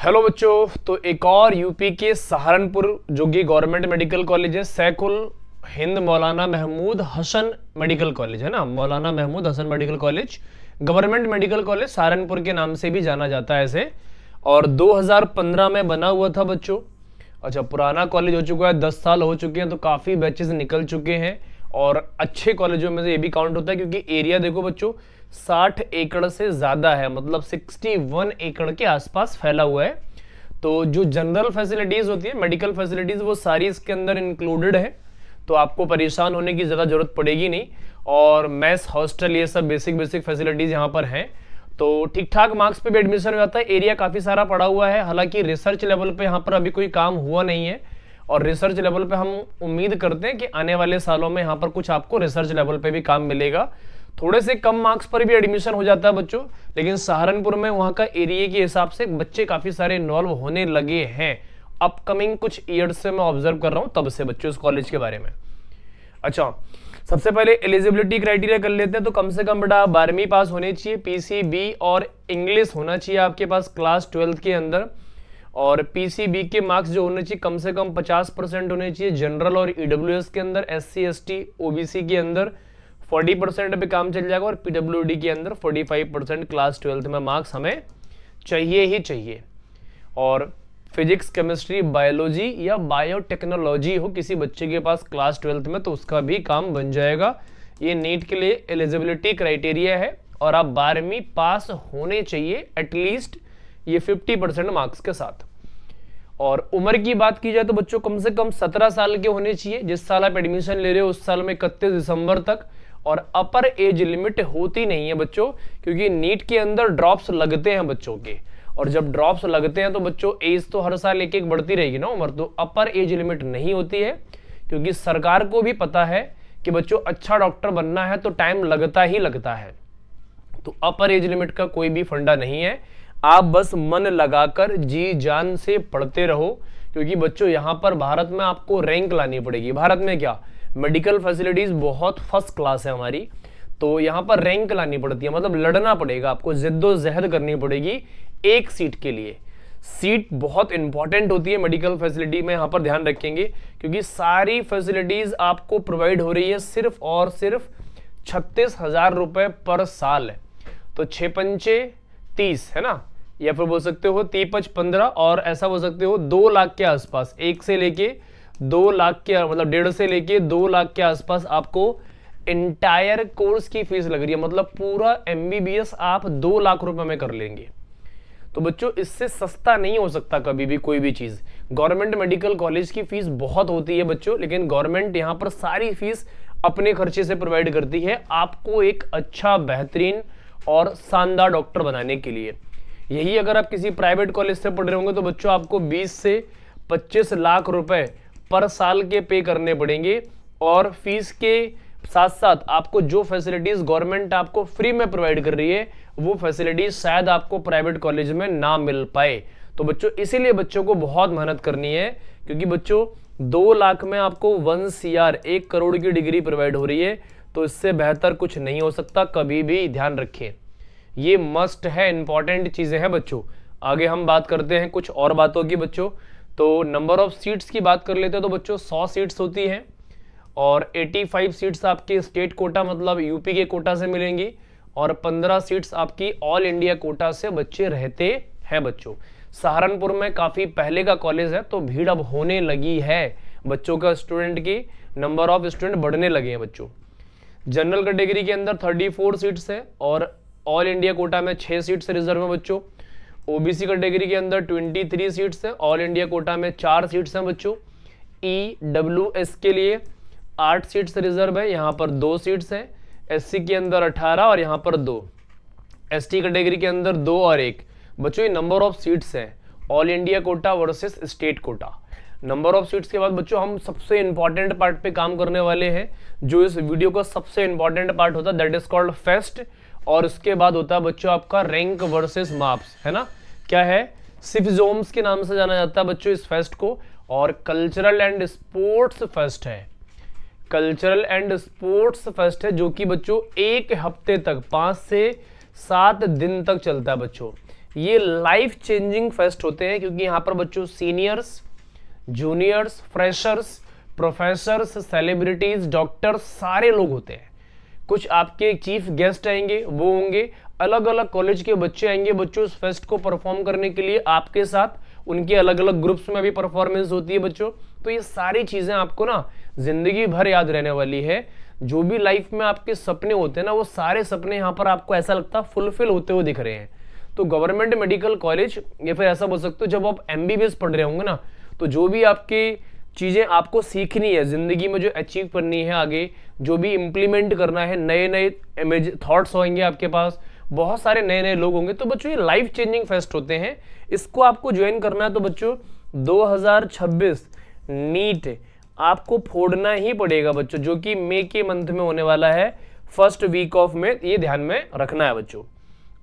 Hello बच्चों, तो एक और यूपी के सहारनपुर जो कि गवर्नमेंट मेडिकल कॉलेज है, सैकुल हिंद मौलाना महमूद हसन मेडिकल कॉलेज है ना, Maulana Mahmood Hasan medical college, government medical college Saharanpur के नाम से भी जाना जाता है ऐसे। और 2015 में बना हुआ था बच्चों। अच्छा, पुराना कॉलेज हो चुका है, 10 साल हो चुके हैं, तो काफ़ी बैचेस निकल चुके हैं और अच्छे कॉलेजों में से ये भी काउंट होता है क्योंकि एरिया देखो बच्चों 60 एकड़ से ज़्यादा है, मतलब 61 एकड़ के आसपास फैला हुआ है। तो जो जनरल फैसिलिटीज़ होती है, मेडिकल फैसिलिटीज़, वो सारी इसके अंदर इंक्लूडेड है, तो आपको परेशान होने की ज़्यादा ज़रूरत पड़ेगी नहीं। और मेस, हॉस्टल, ये सब बेसिक फैसिलिटीज़ यहाँ पर हैं, तो ठीक ठाक मार्क्स पे भी एडमिशन हो जाता है। एरिया काफ़ी सारा पड़ा हुआ है, हालांकि रिसर्च लेवल पे यहाँ पर अभी कोई काम हुआ नहीं है और रिसर्च लेवल पे हम उम्मीद करते हैं कि आने वाले सालों में यहाँ पर कुछ आपको रिसर्च लेवल पे भी काम मिलेगा। थोड़े से कम मार्क्स पर भी एडमिशन हो जाता है बच्चों, लेकिन सहारनपुर में वहाँ का एरिया के हिसाब से बच्चे काफ़ी सारे इन्वॉल्व होने लगे हैं अपकमिंग कुछ ईयर्स से। मैं ऑब्जर्व कर रहा हूँ तब से बच्चों इस कॉलेज के बारे में। अच्छा, सबसे पहले एलिजिबिलिटी क्राइटेरिया कर लेते हैं। तो कम से कम बेटा 12वीं पास होनी चाहिए, पीसीबी और इंग्लिश होना चाहिए आपके पास क्लास 12th के अंदर। और पीसीबी के मार्क्स जो होने चाहिए कम से कम 50% होने चाहिए जनरल और ईडब्ल्यूएस के अंदर, एससी एसटी ओबीसी के अंदर 40% पे काम चल जाएगा और पीडब्ल्यूडी के अंदर 45% क्लास 12th में मार्क्स हमें चाहिए ही चाहिए। और फिजिक्स, केमिस्ट्री, बायोलॉजी या बायोटेक्नोलॉजी हो किसी बच्चे के पास क्लास 12th में तो उसका भी काम बन जाएगा। ये नीट के लिए एलिजिबिलिटी क्राइटेरिया है और आप 12वीं पास होने चाहिए एटलीस्ट, ये 50% मार्क्स के साथ। और उम्र की बात की जाए तो बच्चों कम से कम 17 साल के होने चाहिए जिस साल आप एडमिशन ले रहे हो, उस साल में 31 दिसंबर तक। और अपर एज लिमिट होती नहीं है बच्चों, क्योंकि नीट के अंदर ड्रॉप्स लगते हैं बच्चों के, और जब ड्रॉप्स लगते हैं तो बच्चों एज तो हर साल एक एक बढ़ती रहेगी ना उम्र, तो अपर एज लिमिट नहीं होती है, क्योंकि सरकार को भी पता है कि बच्चों अच्छा डॉक्टर बनना है तो टाइम लगता ही लगता है। तो अपर एज लिमिट का कोई भी फंडा नहीं है, आप बस मन लगाकर जी जान से पढ़ते रहो, क्योंकि बच्चों यहाँ पर भारत में आपको रैंक लानी पड़ेगी। भारत में क्या, मेडिकल फैसिलिटीज बहुत फर्स्ट क्लास है हमारी, तो यहाँ पर रैंक लानी पड़ती है, मतलब लड़ना पड़ेगा आपको, जिद्दोजहद करनी पड़ेगी एक सीट के लिए। सीट बहुत इंपॉर्टेंट होती है मेडिकल फैसिलिटी में, यहाँ पर ध्यान रखेंगे, क्योंकि सारी फैसिलिटीज आपको प्रोवाइड हो रही है सिर्फ और सिर्फ 36,000 रुपए पर साल है। तो 6 पंचे 30 है ना, या फिर बोल सकते हो 30 15, और ऐसा बोल सकते हो 2 लाख के आसपास, 1 से लेके 2 लाख के, मतलब 1.5 से लेके 2 लाख के आसपास आपको इंटायर कोर्स की फीस लग रही है, मतलब पूरा एमबीबीएस आप 2 लाख रुपए में कर लेंगे। तो बच्चों इससे सस्ता नहीं हो सकता कभी भी कोई भी चीज। गवर्नमेंट मेडिकल कॉलेज की फीस बहुत होती है बच्चों, लेकिन गवर्नमेंट यहाँ पर सारी फीस अपने खर्चे से प्रोवाइड करती है आपको एक अच्छा, बेहतरीन और शानदार डॉक्टर बनाने के लिए। यही अगर आप किसी प्राइवेट कॉलेज से पढ़ रहे होंगे तो बच्चों आपको 20 से 25 लाख रुपए पर साल के पे करने पड़ेंगे, और फीस के साथ साथ आपको जो फैसिलिटीज गवर्नमेंट आपको फ्री में प्रोवाइड कर रही है वो फैसिलिटीज शायद आपको प्राइवेट कॉलेज में ना मिल पाए। तो बच्चों इसीलिए बच्चों को बहुत मेहनत करनी है, क्योंकि बच्चों 2 लाख में आपको 1 CR 1 करोड़ की डिग्री प्रोवाइड हो रही है, तो इससे बेहतर कुछ नहीं हो सकता, कभी भी ध्यान रखें। ये मस्ट है, इंपॉर्टेंट चीजें हैं बच्चों। आगे हम बात करते हैं कुछ और बातों की बच्चों। तो नंबर ऑफ सीट्स की बात कर लेते हैं तो बच्चों 100 सीट्स होती हैं और 85 सीट्स आपके स्टेट कोटा मतलब यूपी के कोटा से मिलेंगी, और 15 सीट्स आपकी ऑल इंडिया कोटा से बच्चे रहते हैं बच्चों। सहारनपुर में काफ़ी पहले का कॉलेज है, तो भीड़ अब होने लगी है बच्चों का, स्टूडेंट की नंबर ऑफ स्टूडेंट बढ़ने लगे हैं बच्चों। जनरल कैटेगरी के अंदर 34 सीट्स है और ऑल इंडिया कोटा में 6 सीट्स रिजर्व है बच्चों। ओबीसी कैटेगरी के अंदर 23 सीट्स है, ऑल इंडिया कोटा में 4 सीट्स हैं बच्चों। ईडब्ल्यूएस के लिए 8 सीट्स रिजर्व है, यहाँ पर 2 सीट्स हैं। एससी के अंदर 18 और यहाँ पर 2। एसटी कैटेगरी के अंदर 2 और 1। बच्चों ये नंबर ऑफ सीट्स हैं, all India quota versus state quota. Number of seats के बाद बच्चों हम सबसे इंपॉर्टेंट पार्ट पे काम करने वाले हैं, जो इस वीडियो का सबसे इंपॉर्टेंट पार्ट होता है, दैट इज कॉल्ड फेस्ट। और उसके बाद होता है बच्चों आपका रैंक वर्सेस मार्क्स, है ना, क्या है, सिफजोम्स के नाम से जाना जाता है बच्चों इस फेस्ट को। और कल्चरल एंड स्पोर्ट्स फेस्ट है, कल्चरल एंड स्पोर्ट्स फेस्ट है, जो कि बच्चों 1 हफ्ते तक 5 से 7 दिन तक चलता है बच्चों। ये लाइफ चेंजिंग फेस्ट होते हैं, क्योंकि यहाँ पर बच्चों seniors, juniors, freshers, professors, celebrities, doctors सारे लोग होते हैं। कुछ आपके चीफ गेस्ट आएंगे, वो होंगे, अलग अलग कॉलेज के बच्चे आएंगे बच्चों इस फेस्ट को परफॉर्म करने के लिए आपके साथ। उनके अलग अलग ग्रुप्स में भी परफॉर्मेंस होती है बच्चों। तो ये सारी चीजें आपको ना जिंदगी भर याद रहने वाली है। जो भी लाइफ में आपके सपने होते हैं ना, वो सारे सपने यहाँ पर आपको ऐसा लगता है फुलफिल होते हुए दिख रहे हैं। तो गवर्नमेंट मेडिकल कॉलेज, या फिर ऐसा बोल सकते हो जब आप MBBS पढ़ रहे होंगे ना, तो जो भी आपकी चीजें आपको सीखनी है जिंदगी में, जो अचीव करनी है आगे, जो भी इंप्लीमेंट करना है, नए नए थॉट्स होंगे आपके पास, बहुत सारे नए नए लोग होंगे। तो बच्चों ये लाइफ चेंजिंग फेस्ट होते हैं, इसको आपको ज्वाइन करना है। तो बच्चों 2026 नीट आपको फोड़ना ही पड़ेगा बच्चों, जो कि मई के मंथ में होने वाला है, फर्स्ट वीक ऑफ में। ये ध्यान में रखना है बच्चों।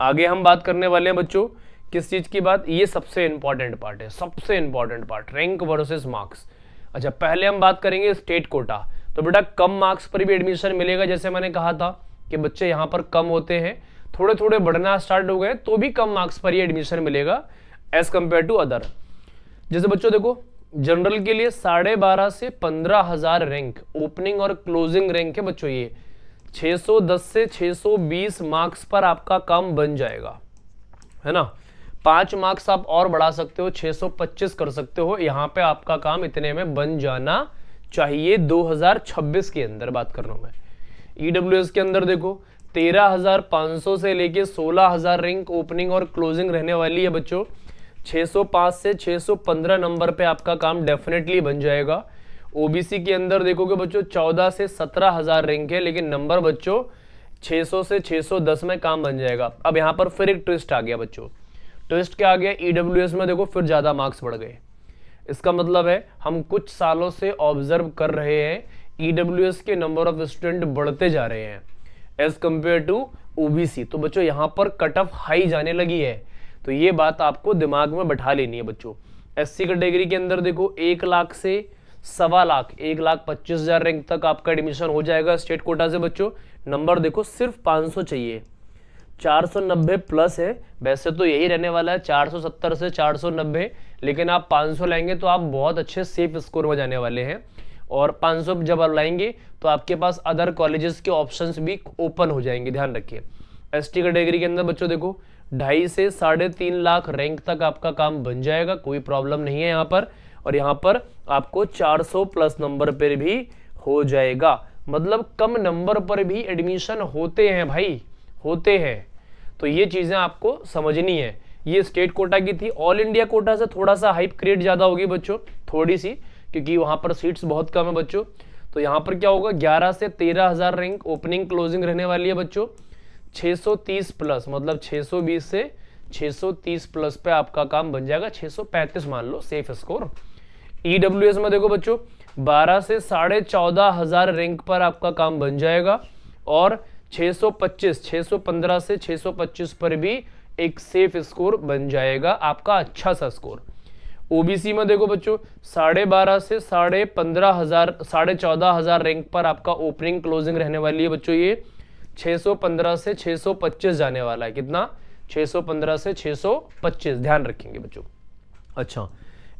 आगे हम बात करने वाले हैं बच्चों किस चीज की बात, ये सबसे इंपॉर्टेंट पार्ट है, सबसे important part, rank versus marks. अच्छा, पहले हम बात करेंगे स्टेट कोटा। तो बेटा कम मार्क्स पर भी एडमिशन मिलेगा, जैसे मैंने कहा था कि बच्चे यहाँ पर कम होते हैं, थोड़े थोड़े बढ़ना स्टार्ट हो गए तो भी कम मार्क्स पर ही एडमिशन मिलेगा एज कंपेयर टू अदर। जैसे बच्चों देखो, जनरल के लिए 12,500 से 15,000 रैंक ओपनिंग और क्लोजिंग रैंक है बच्चों। ये 610 से 620 मार्क्स पर आपका काम बन जाएगा, है ना। 5 मार्क्स आप और बढ़ा सकते हो, 625 कर सकते हो। यहाँ पे आपका काम इतने में बन जाना चाहिए 2026 के अंदर बात कर रहा हूं मैं। EWS के अंदर देखो 13,500 से लेके 16,000 रैंक ओपनिंग और क्लोजिंग रहने वाली है बच्चों। 605 से 615 नंबर पे आपका काम डेफिनेटली बन जाएगा। OBC के अंदर देखोगे बच्चों 14 से 17,000 रैंक है, लेकिन नंबर बच्चों 600 से 610 में काम बन जाएगा। अब यहाँ पर फिर एक ट्विस्ट आ गया बच्चों। ट्विस्ट क्या आ गया, EWS में देखो फिर ज्यादा मार्क्स बढ़ गए। इसका मतलब है हम कुछ सालों से ऑब्जर्व कर रहे हैं EWS के नंबर ऑफ स्टूडेंट बढ़ते जा रहे हैं एज कंपेयर टू OBC। तो बच्चों यहाँ पर कट ऑफ हाई जाने लगी है, तो ये बात आपको दिमाग में बैठा लेनी है बच्चों। SC कैटेगरी के अंदर देखो 1 लाख से 1.25 लाख, 1,25,000 रैंक तक आपका एडमिशन हो जाएगा स्टेट कोटा से बच्चों। नंबर देखो सिर्फ 500 चाहिए, 490 प्लस है। वैसे तो यही रहने वाला है 470 से 490, लेकिन आप 500 लाएंगे तो आप बहुत अच्छे सेफ स्कोर में जाने वाले हैं। और 500 जब आप लाएंगे तो आपके पास अदर कॉलेजेस के ऑप्शंस भी ओपन हो जाएंगे, ध्यान रखिए। ST कैटेगरी के अंदर बच्चों देखो 2.5 से 3.5 लाख रैंक तक आपका काम बन जाएगा, कोई प्रॉब्लम नहीं है यहाँ पर। और यहाँ पर आपको 400 प्लस नंबर पर भी हो जाएगा, मतलब कम नंबर पर भी एडमिशन होते हैं भाई, होते हैं। तो ये चीजें आपको समझनी है। ये स्टेट कोटा की थी। ऑल इंडिया कोटा से थोड़ा सा हाइप क्रिएट ज्यादा होगी बच्चों, थोड़ी सी, क्योंकि वहां पर सीट्स बहुत कम है बच्चों। तो यहाँ पर क्या होगा, 11 से 13,000 रैंक ओपनिंग क्लोजिंग रहने वाली है बच्चों। 630 प्लस, मतलब 620 से 630 प्लस पे आपका काम बन जाएगा, 635 मान लो सेफ स्कोर। EWS में देखो बच्चों 12 से 14,500 रैंक पर आपका काम बन जाएगा, और 615 से 625 पर भी एक सेफ स्कोर बन जाएगा आपका, अच्छा सा स्कोर। OBC में देखो बच्चों 12.5 से 14,500 रैंक पर आपका ओपनिंग क्लोजिंग रहने वाली है बच्चों। ये 615 से 625 जाने वाला है, कितना, 615 से 625, ध्यान रखेंगे बच्चों। अच्छा,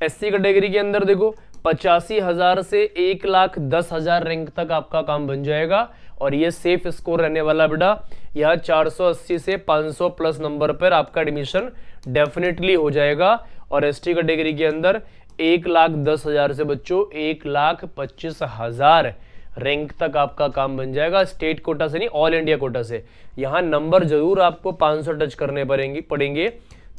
SC कैटेगरी के अंदर देखो 85,000 से 1,10,000 रैंक तक आपका काम बन जाएगा, और ये सेफ स्कोर रहने वाला बेटा। यहाँ 480 से 500 प्लस नंबर पर आपका एडमिशन डेफिनेटली हो जाएगा। और ST कैटेगरी के अंदर 1,10,000 से बच्चों 1,25,000 रैंक तक आपका काम बन जाएगा, स्टेट कोटा से नहीं, ऑल इंडिया कोटा से। यहाँ नंबर जरूर आपको 500 टच करने पड़ेंगे।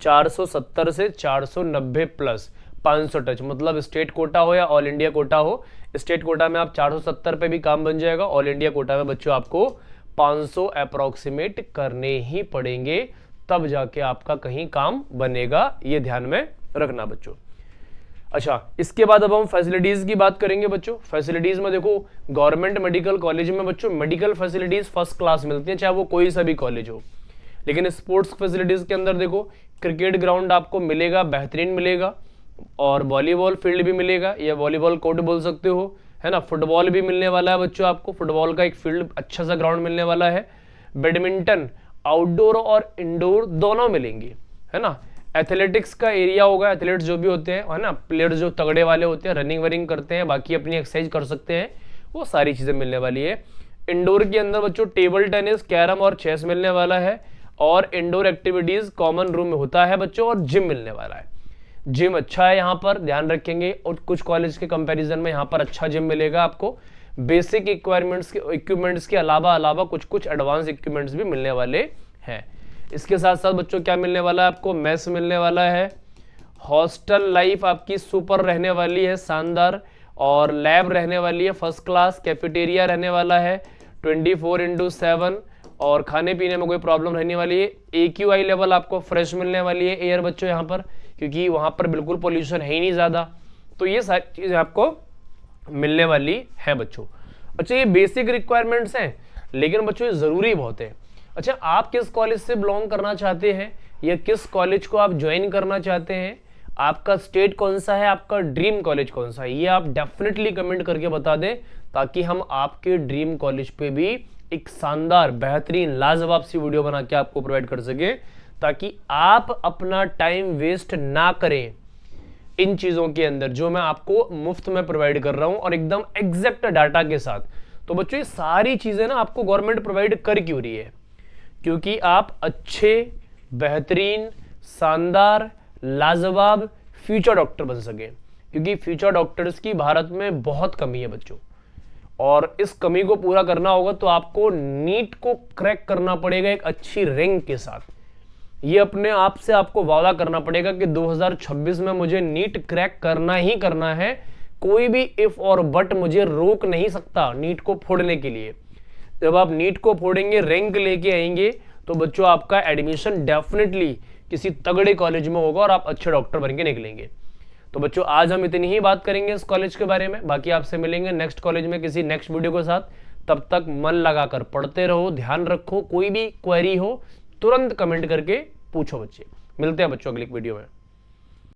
470 से 490 प्लस 500 टच, मतलब स्टेट कोटा हो या ऑल इंडिया कोटा हो। स्टेट कोटा में आप 470 पे भी काम बन जाएगा, ऑल इंडिया कोटा में बच्चों आपको 500 अप्रोक्सीमेट करने ही पड़ेंगे, तब जाके आपका कहीं काम बनेगा, ये ध्यान में रखना बच्चों। अच्छा, इसके बाद अब हम फैसिलिटीज की बात करेंगे बच्चों। फैसिलिटीज में देखो गवर्नमेंट मेडिकल कॉलेज में बच्चों मेडिकल फैसिलिटीज फर्स्ट क्लास मिलती है, चाहे वो कोई सा भी कॉलेज हो। लेकिन स्पोर्ट्स फैसिलिटीज के अंदर देखो क्रिकेट ग्राउंड आपको मिलेगा, बेहतरीन मिलेगा, और वॉलीबॉल फील्ड भी मिलेगा, या वॉलीबॉल कोर्ट बोल सकते हो, है ना। फुटबॉल भी मिलने वाला है बच्चों आपको, फुटबॉल का एक फील्ड अच्छा सा ग्राउंड मिलने वाला है। बैडमिंटन आउटडोर और इंडोर दोनों मिलेंगे, है ना। एथलेटिक्स का एरिया होगा, एथलीट्स जो भी होते हैं, है ना, प्लेयर्स जो तगड़े वाले होते हैं, रनिंग वनिंग करते हैं, बाकी अपनी एक्सरसाइज कर सकते हैं, वो सारी चीज़ें मिलने वाली है। इंडोर के अंदर बच्चों टेबल टेनिस, कैरम और चेस मिलने वाला है, और इंडोर एक्टिविटीज़ कॉमन रूम में होता है बच्चों, और जिम मिलने वाला है। जिम अच्छा है यहाँ पर, ध्यान रखेंगे, और कुछ कॉलेज के कंपैरिजन में यहाँ पर अच्छा जिम मिलेगा आपको। बेसिक इक्विपमेंट्स के अलावा कुछ कुछ एडवांस इक्विपमेंट्स भी मिलने वाले हैं। इसके साथ साथ बच्चों क्या मिलने वाला है आपको, मेस मिलने वाला है, हॉस्टल लाइफ आपकी सुपर रहने वाली है, शानदार, और लैब रहने वाली है फर्स्ट क्लास, कैफेटेरिया रहने वाला है 24/7, और खाने पीने में कोई प्रॉब्लम रहने वाली है। AQI लेवल आपको फ्रेश मिलने वाली है एयर बच्चों यहाँ पर, क्योंकि वहाँ पर बिल्कुल पोल्यूशन है ही नहीं ज़्यादा। तो ये सारी चीज़ें आपको मिलने वाली है बच्चों। अच्छा, ये बेसिक रिक्वायरमेंट्स हैं, लेकिन बच्चों ये ज़रूरी बहुत है। अच्छा, आप किस कॉलेज से बिलोंग करना चाहते हैं, या किस कॉलेज को आप ज्वाइन करना चाहते हैं, आपका स्टेट कौन सा है, आपका ड्रीम कॉलेज कौन सा है, ये आप डेफिनेटली कमेंट करके बता दें, ताकि हम आपके ड्रीम कॉलेज पे भी एक शानदार, बेहतरीन, लाजवाब सी वीडियो बना के आपको प्रोवाइड कर सके, ताकि आप अपना टाइम वेस्ट ना करें इन चीज़ों के अंदर जो मैं आपको मुफ्त में प्रोवाइड कर रहा हूं, और एकदम एग्जैक्ट डाटा के साथ। तो बच्चों ये सारी चीज़ें ना आपको गवर्नमेंट प्रोवाइड कर क्यों रही है, क्योंकि आप अच्छे, बेहतरीन, शानदार, लाजवाब फ्यूचर डॉक्टर बन सके, क्योंकि फ्यूचर डॉक्टर्स की भारत में बहुत कमी है बच्चों, और इस कमी को पूरा करना होगा तो आपको नीट को क्रैक करना पड़ेगा एक अच्छी रैंक के साथ। ये अपने आप से आपको वादा करना पड़ेगा कि 2026 में मुझे नीट क्रैक करना ही करना है, कोई भी इफ और बट मुझे रोक नहीं सकता नीट को फोड़ने के लिए। जब आप नीट को फोड़ेंगे, रैंक लेके आएंगे, तो बच्चों आपका एडमिशन डेफिनेटली किसी तगड़े कॉलेज में होगा और आप अच्छे डॉक्टर बन के निकलेंगे। तो बच्चों आज हम इतनी ही बात करेंगे इस कॉलेज के बारे में, बाकी आपसे मिलेंगे नेक्स्ट कॉलेज में किसी नेक्स्ट वीडियो के साथ। तब तक मन लगाकर पढ़ते रहो, ध्यान रखो, कोई भी क्वेरी हो तुरंत कमेंट करके पूछो बच्चे। मिलते हैं बच्चों अगली वीडियो में।